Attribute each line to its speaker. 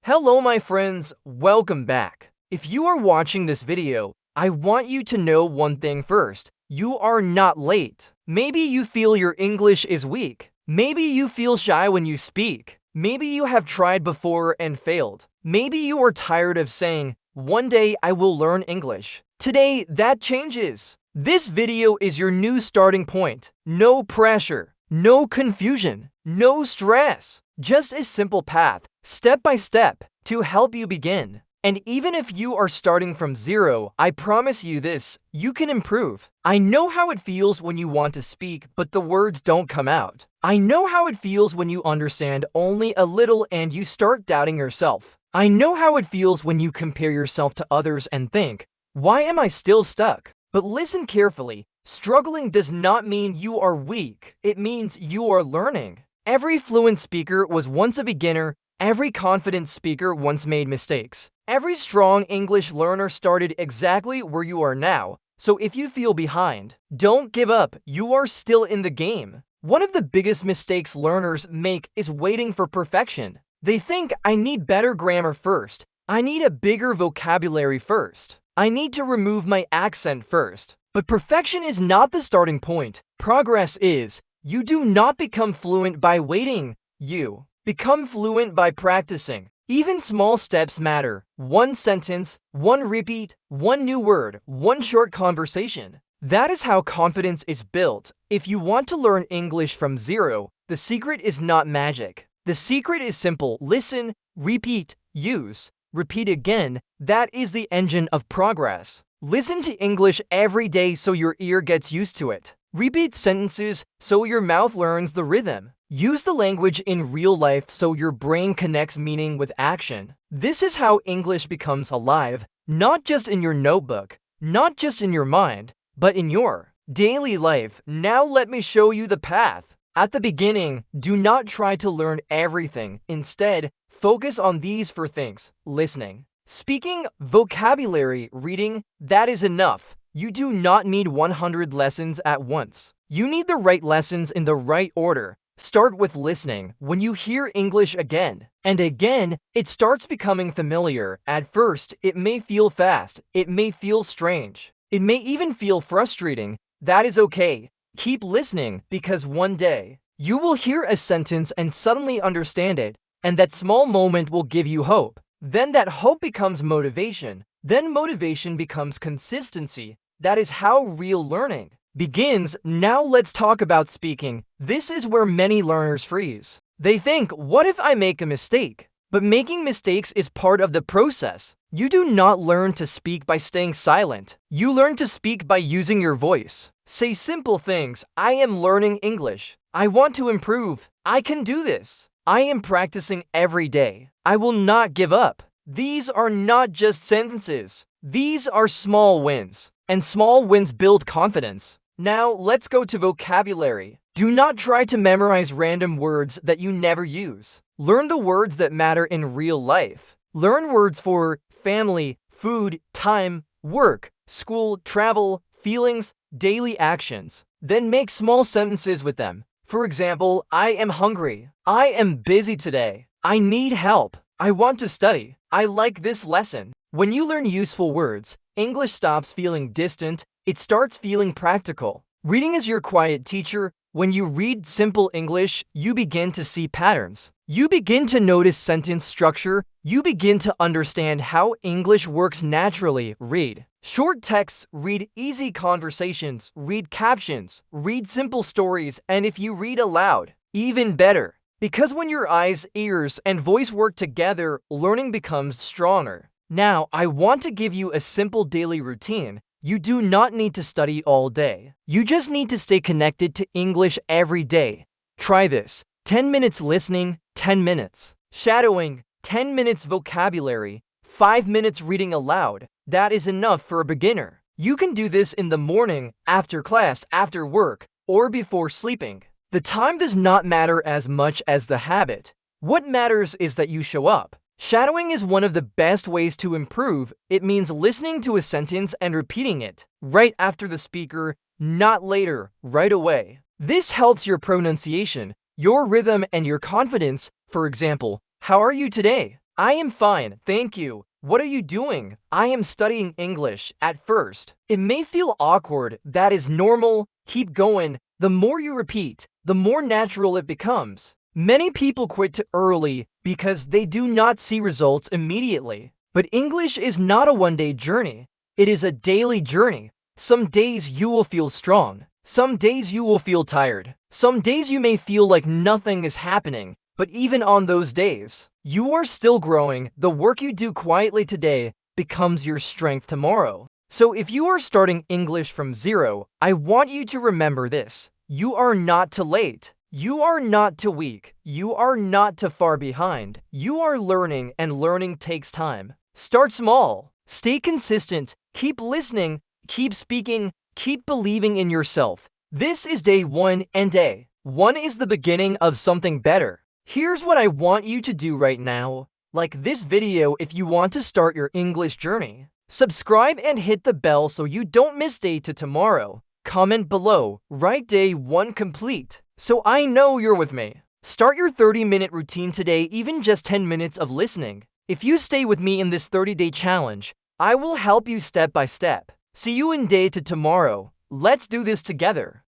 Speaker 1: Hello my friends, welcome back. If you are watching this video, I want you to know one thing first. You are not late. Maybe you feel your English is weak. Maybe you feel shy when you speak. Maybe you have tried before and failed. Maybe you are tired of saying, "One day I will learn English." Today, that changes. This video is your new starting point. No pressure, no confusion, no stress. Just a simple path, step by step, to help you begin. And even if you are starting from zero, I promise you this, you can improve. I know how it feels when you want to speak, but the words don't come out. I know how it feels when you understand only a little and you start doubting yourself. I know how it feels when you compare yourself to others and think, why am I still stuck? But listen carefully, struggling does not mean you are weak. It means you are learning. Every fluent speaker was once a beginner. Every confident speaker once made mistakes. Every strong English learner started exactly where you are now. So if you feel behind, don't give up. You are still in the game. One of the biggest mistakes learners make is waiting for perfection. They think, I need better grammar first. I need a bigger vocabulary first. I need to remove my accent first. But perfection is not the starting point. Progress is. You do not become fluent by waiting. You become fluent by practicing. Even small steps matter. One sentence, one repeat, one new word, one short conversation. That is how confidence is built. If you want to learn English from zero, the secret is not magic. The secret is simple. Listen, repeat, use, repeat again. That is the engine of progress. Listen to English every day so your ear gets used to it. Repeat sentences so your mouth learns the rhythm. Use the language in real life so your brain connects meaning with action. This is how English becomes alive, not just in your notebook, not just in your mind, but in your daily life. Now let me show you the path. At the beginning, do not try to learn everything. Instead, focus on these 4 things: listening, speaking, vocabulary, reading. That is enough. You do not need 100 lessons at once. You need the right lessons in the right order. Start with listening. When you hear English again and again, it starts becoming familiar. At first, it may feel fast. It may feel strange. It may even feel frustrating. That is okay. Keep listening because one day, you will hear a sentence and suddenly understand it, and that small moment will give you hope. Then that hope becomes motivation. Then motivation becomes consistency. That is how real learning begins. Now let's talk about speaking. This is where many learners freeze. They think, what if I make a mistake? But making mistakes is part of the process. You do not learn to speak by staying silent. You learn to speak by using your voice. Say simple things. I am learning English. I want to improve. I can do this. I am practicing every day. I will not give up. These are not just sentences. These are small wins. And small wins build confidence. Now, let's go to vocabulary. Do not try to memorize random words that you never use. Learn the words that matter in real life. Learn words for family, food, time, work, school, travel, feelings, daily actions. Then make small sentences with them. For example, I am hungry. I am busy today. I need help. I want to study. I like this lesson. When you learn useful words, English stops feeling distant. It starts feeling practical. Reading is your quiet teacher. When you read simple English, you begin to see patterns. You begin to notice sentence structure. You begin to understand how English works naturally. Read short texts, read easy conversations, read captions, read simple stories, and if you read aloud, even better. Because when your eyes, ears, and voice work together, learning becomes stronger. Now, I want to give you a simple daily routine. You do not need to study all day. You just need to stay connected to English every day. Try this. 10 minutes listening, 10 minutes shadowing, 10 minutes vocabulary, 5 minutes reading aloud. That is enough for a beginner. You can do this in the morning, after class, after work, or before sleeping. The time does not matter as much as the habit. What matters is that you show up. Shadowing is one of the best ways to improve. It means listening to a sentence and repeating it right after the speaker, not later, right away. This helps your pronunciation, your rhythm, and your confidence. For example, how are you today? I am fine, thank you. What are you doing? I am studying English. At first, it may feel awkward. That is normal. Keep going. The more you repeat, the more natural it becomes. Many people quit too early because they do not see results immediately. But English is not a one-day journey. It is a daily journey. Some days you will feel strong. Some days you will feel tired. Some days you may feel like nothing is happening. But even on those days, you are still growing. The work you do quietly today becomes your strength tomorrow. So if you are starting English from zero, I want you to remember this. You are not too late. You are not too weak. You are not too far behind. You are learning, and learning takes time. Start small. Stay consistent. Keep listening. Keep speaking. Keep believing in yourself. This is day one, and day one is the beginning of something better. Here's what I want you to do right now. Like this video if you want to start your English journey. Subscribe and hit the bell so you don't miss day to tomorrow. Comment below, write day one complete, so I know you're with me. Start your 30-minute routine today, even just 10 minutes of listening. If you stay with me in this 30-day challenge, I will help you step by step. See you in day to tomorrow. Let's do this together.